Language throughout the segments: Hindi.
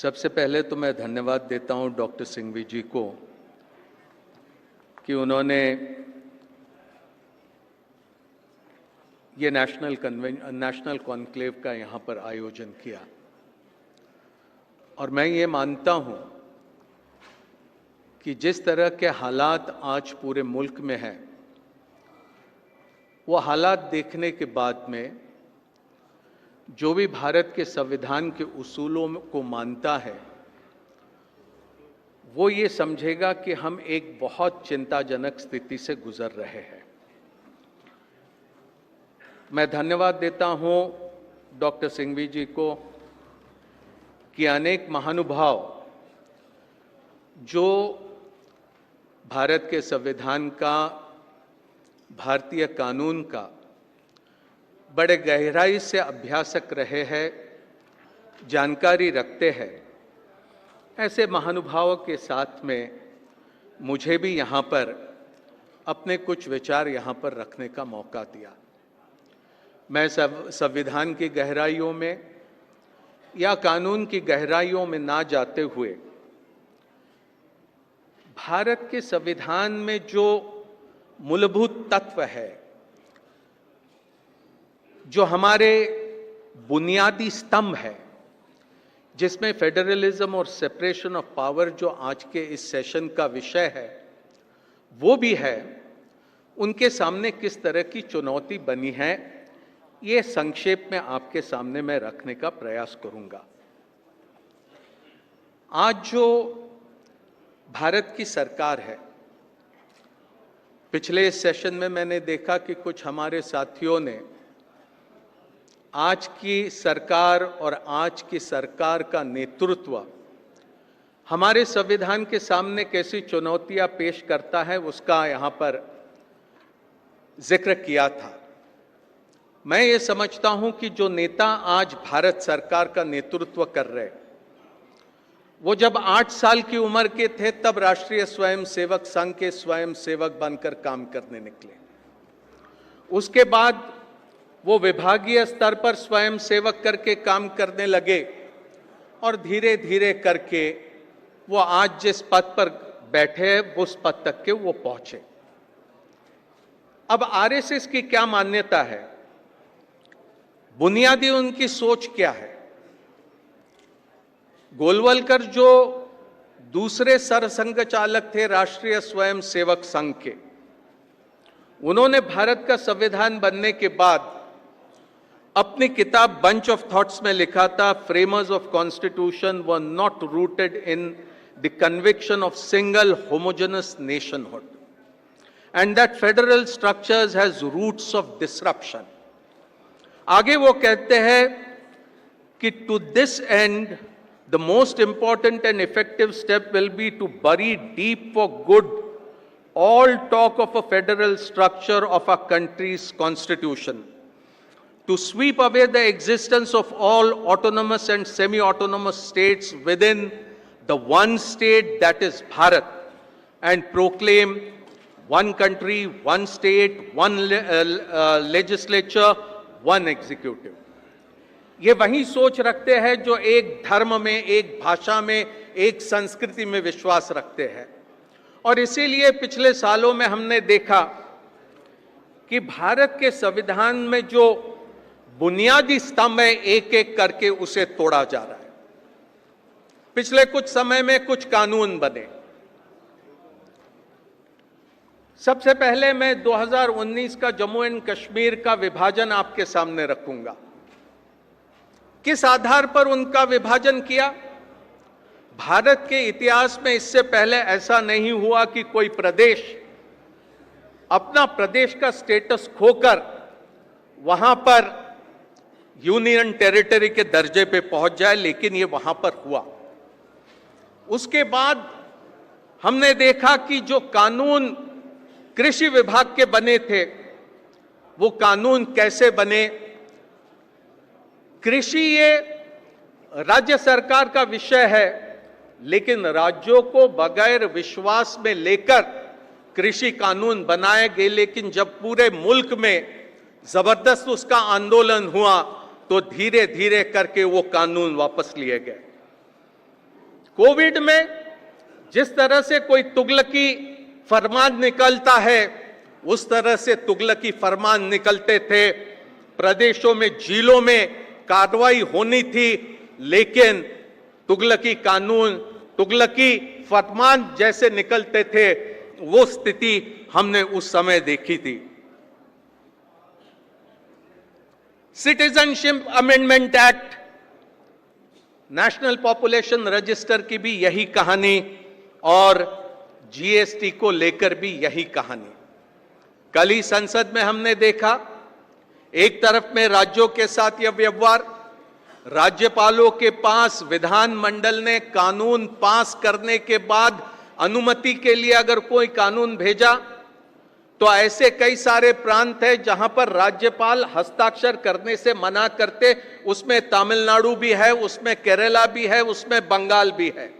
सबसे पहले तो मैं धन्यवाद देता हूं डॉक्टर सिंघवी जी को कि उन्होंने ये नेशनल कॉन्क्लेव का यहाँ पर आयोजन किया। और मैं ये मानता हूँ कि जिस तरह के हालात आज पूरे मुल्क में हैं, वो हालात देखने के बाद में जो भी भारत के संविधान के उसूलों को मानता है, वो ये समझेगा कि हम एक बहुत चिंताजनक स्थिति से गुजर रहे हैं। मैं धन्यवाद देता हूं डॉक्टर सिंघवी जी को कि अनेक महानुभाव जो भारत के संविधान का, भारतीय कानून का बड़े गहराई से अभ्यासक रहे हैं, जानकारी रखते हैं, ऐसे महानुभावों के साथ में मुझे भी यहाँ पर अपने कुछ विचार यहाँ पर रखने का मौका दिया। मैं संविधान की गहराइयों में या कानून की गहराइयों में ना जाते हुए भारत के संविधान में जो मूलभूत तत्व है, जो हमारे बुनियादी स्तंभ है, जिसमें फेडरलिज्म और सेपरेशन ऑफ पावर जो आज के इस सेशन का विषय है वो भी है, उनके सामने किस तरह की चुनौती बनी है, ये संक्षेप में आपके सामने मैं रखने का प्रयास करूंगा। आज जो भारत की सरकार है, पिछले इस सेशन में मैंने देखा कि कुछ हमारे साथियों ने आज की सरकार और आज की सरकार का नेतृत्व हमारे संविधान के सामने कैसी चुनौतियां पेश करता है उसका यहां पर जिक्र किया था। मैं ये समझता हूं कि जो नेता आज भारत सरकार का नेतृत्व कर रहे, वो जब 8 साल की उम्र के थे तब राष्ट्रीय स्वयंसेवक संघ के स्वयंसेवक बनकर काम करने निकले। उसके बाद वो विभागीय स्तर पर स्वयंसेवक करके काम करने लगे और धीरे धीरे करके वो आज जिस पद पर बैठे हैं उस पद तक के वो पहुंचे। अब आरएसएस की क्या मान्यता है, बुनियादी उनकी सोच क्या है? गोलवलकर जो दूसरे सरसंघ चालक थे राष्ट्रीय स्वयंसेवक संघ के, उन्होंने भारत का संविधान बनने के बाद अपनी किताब बंच ऑफ थॉट्स में लिखा था, framers of constitution were not rooted in the conviction of single homogenous nationhood and that federal structures has roots of disruption. आगे वो कहते हैं कि to this end the most important and effective step will be to bury deep for good all talk of a federal structure of a country's constitution, to sweep away the existence of all autonomous and semi-autonomous states within the one state that is Bharat, and proclaim one country, one state, one legislature, one executive. ये वही सोच रखते हैं जो एक धर्म में, एक भाषा में, एक संस्कृति में विश्वास रखते हैं। और इसीलिए पिछले सालों में हमने देखा कि भारत के संविधान में जो बुनियादी स्तंभ है, एक एक करके उसे तोड़ा जा रहा है। पिछले कुछ समय में कुछ कानून बने। सबसे पहले मैं 2019 का जम्मू एंड कश्मीर का विभाजन आपके सामने रखूंगा। किस आधार पर उनका विभाजन किया? भारत के इतिहास में इससे पहले ऐसा नहीं हुआ कि कोई प्रदेश अपना प्रदेश का स्टेटस खोकर वहां पर यूनियन टेरिटरी के दर्जे पे पहुंच जाए, लेकिन ये वहां पर हुआ। उसके बाद हमने देखा कि जो कानून कृषि विभाग के बने थे, वो कानून कैसे बने। कृषि ये राज्य सरकार का विषय है, लेकिन राज्यों को बगैर विश्वास में लेकर कृषि कानून बनाए गए। लेकिन जब पूरे मुल्क में जबरदस्त उसका आंदोलन हुआ तो धीरे धीरे करके वो कानून वापस लिए गए। कोविड में जिस तरह से कोई तुगलकी फरमान निकलता है, उस तरह से तुगलकी फरमान निकलते थे। प्रदेशों में, जिलों में कार्रवाई होनी थी, लेकिन तुगलकी कानून, तुगलकी फरमान जैसे निकलते थे, वो स्थिति हमने उस समय देखी थी। Citizenship amendment act, national population register की भी यही कहानी और जीएसटी को लेकर भी यही कहानी। कल ही संसद में हमने देखा, एक तरफ में राज्यों के साथ यह व्यवहार, राज्यपालों के पास विधानमंडल ने कानून पास करने के बाद अनुमति के लिए अगर कोई कानून भेजा, तो ऐसे कई सारे प्रांत हैं जहां पर राज्यपाल हस्ताक्षर करने से मना करते। उसमें तमिलनाडु भी है, उसमें केरला भी है, उसमें बंगाल भी है।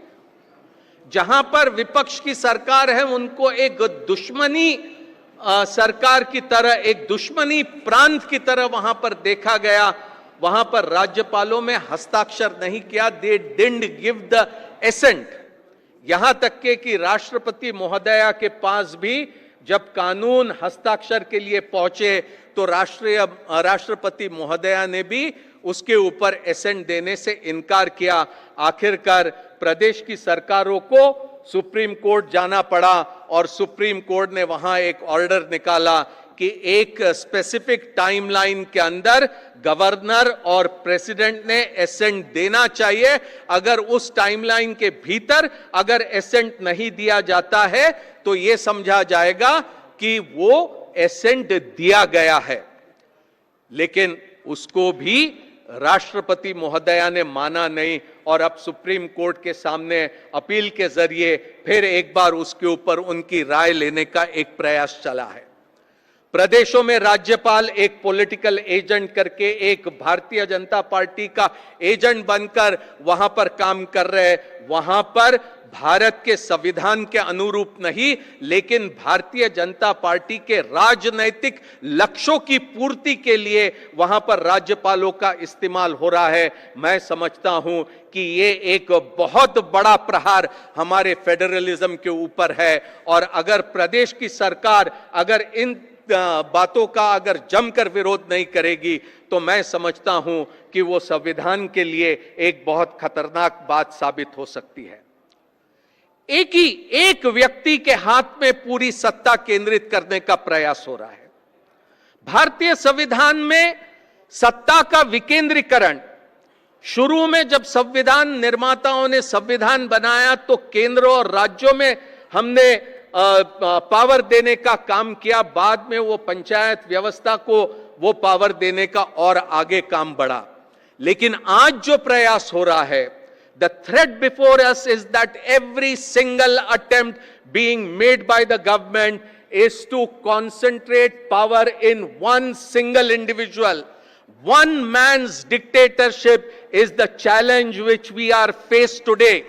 जहां पर विपक्ष की सरकार है, उनको एक दुश्मनी सरकार की तरह, एक दुश्मनी प्रांत की तरह वहां पर देखा गया। वहां पर राज्यपालों में हस्ताक्षर नहीं किया, they didn't give the assent. यहां तक के कि राष्ट्रपति महोदया के पास भी जब कानून हस्ताक्षर के लिए पहुंचे, तो राष्ट्रपति महोदया ने भी उसके ऊपर एसेंट देने से इनकार किया। आखिरकार प्रदेश की सरकारों को सुप्रीम कोर्ट जाना पड़ा और सुप्रीम कोर्ट ने वहां एक ऑर्डर निकाला कि एक स्पेसिफिक टाइमलाइन के अंदर गवर्नर और प्रेसिडेंट ने एसेंट देना चाहिए। अगर उस टाइमलाइन के भीतर अगर एसेंट नहीं दिया जाता है, तो यह समझा जाएगा कि वो एसेंट दिया गया है। लेकिन उसको भी राष्ट्रपति महोदया ने माना नहीं और अब सुप्रीम कोर्ट के सामने अपील के जरिए फिर एक बार उसके ऊपर उनकी राय लेने का एक प्रयास चला है। प्रदेशों में राज्यपाल एक पॉलिटिकल एजेंट करके, एक भारतीय जनता पार्टी का एजेंट बनकर वहां पर काम कर रहे हैं। वहां पर भारत के संविधान के अनुरूप नहीं, लेकिन भारतीय जनता पार्टी के राजनैतिक लक्ष्यों की पूर्ति के लिए वहां पर राज्यपालों का इस्तेमाल हो रहा है। मैं समझता हूं कि ये एक बहुत बड़ा प्रहार हमारे फेडरलिज्म के ऊपर है। और अगर प्रदेश की सरकार अगर इन बातों का अगर जमकर विरोध नहीं करेगी, तो मैं समझता हूं कि वो संविधान के लिए एक बहुत खतरनाक बात साबित हो सकती है। एक व्यक्ति के हाथ में पूरी सत्ता केंद्रित करने का प्रयास हो रहा है। भारतीय संविधान में सत्ता का विकेंद्रीकरण, शुरू में जब संविधान निर्माताओं ने संविधान बनाया तो केंद्र और राज्यों में हमने पावर देने का काम किया। बाद में वो पंचायत व्यवस्था को वो पावर देने का और आगे काम बढ़ा। लेकिन आज जो प्रयास हो रहा है, the threat before us is that every single attempt being made by the government is to concentrate power in one single individual. One man's dictatorship is the challenge which we are faced today.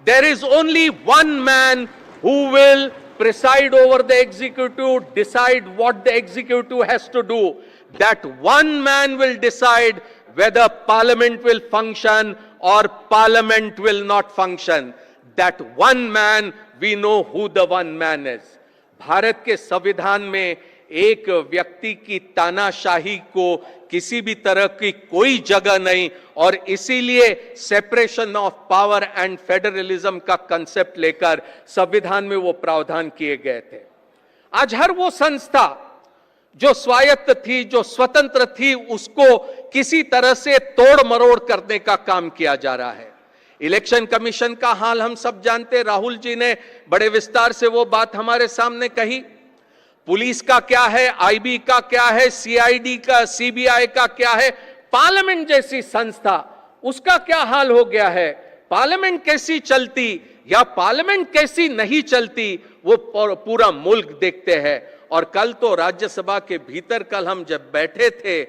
There is only one man who will preside over the executive, decide what the executive has to do. That one man will decide whether parliament will function or parliament will not function. That one man, we know who the one man is. Bharat के संविधान में एक व्यक्ति की तानाशाही को किसी भी तरह की कोई जगह नहीं, और इसीलिए separation of power and federalism का कंसेप्ट लेकर संविधान में वो प्रावधान किए गए थे। आज हर वो संस्था जो स्वायत्त थी, जो स्वतंत्र थी, उसको किसी तरह से तोड़ मरोड़ करने का काम किया जा रहा है। इलेक्शन कमीशन का हाल हम सब जानते, राहुल जी ने बड़े विस्तार से वो बात हमारे सामने कही। पुलिस का क्या है, आईबी का क्या है, सीआईडी का, सीबीआई का क्या है, पार्लियामेंट जैसी संस्था, उसका क्या हाल हो गया है। पार्लियामेंट कैसी चलती या पार्लियामेंट कैसी नहीं चलती, वो पूरा मुल्क देखते हैं। और कल तो राज्यसभा के भीतर, कल हम जब बैठे थे,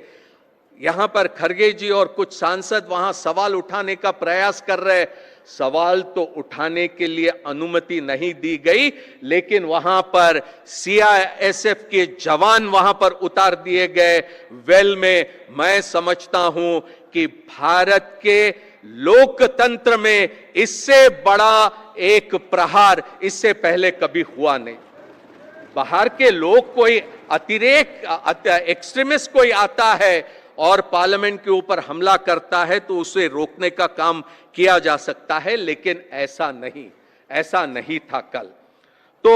यहां पर खरगे जी और कुछ सांसद वहां सवाल उठाने का प्रयास कर रहे। सवाल तो उठाने के लिए अनुमति नहीं दी गई, लेकिन वहां पर सीआईएसएफ के जवान वहां पर उतार दिए गए वेल में। मैं समझता हूं कि भारत के लोकतंत्र में इससे बड़ा एक प्रहार इससे पहले कभी हुआ नहीं। बाहर के लोग कोई एक्सट्रीमिस्ट कोई आता है और पार्लियामेंट के ऊपर हमला करता है तो उसे रोकने का काम किया जा सकता है, लेकिन ऐसा नहीं था कल। तो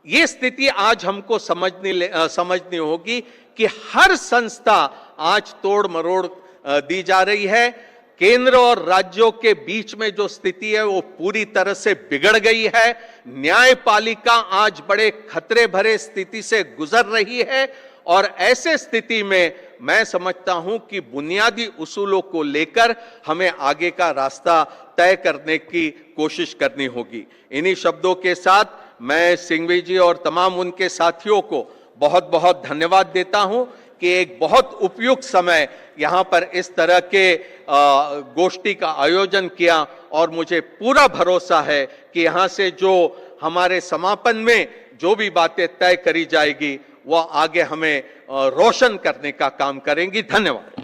ये स्थिति आज हमको समझनी होगी कि हर संस्था आज तोड़ मरोड़ दी जा रही है। केंद्र और राज्यों के बीच में जो स्थिति है वो पूरी तरह से बिगड़ गई है। न्यायपालिका आज बड़े खतरे भरे स्थिति से गुजर रही है और ऐसे स्थिति में मैं समझता हूं कि बुनियादी उसूलों को लेकर हमें आगे का रास्ता तय करने की कोशिश करनी होगी। इन्हीं शब्दों के साथ मैं सिंघवी जी और तमाम उनके साथियों को बहुत बहुत धन्यवाद देता हूं कि एक बहुत उपयुक्त समय यहां पर इस तरह के गोष्ठी का आयोजन किया और मुझे पूरा भरोसा है कि यहां से जो हमारे समापन में जो भी बातें तय करी जाएगी वह आगे हमें रोशन करने का काम करेंगी। धन्यवाद।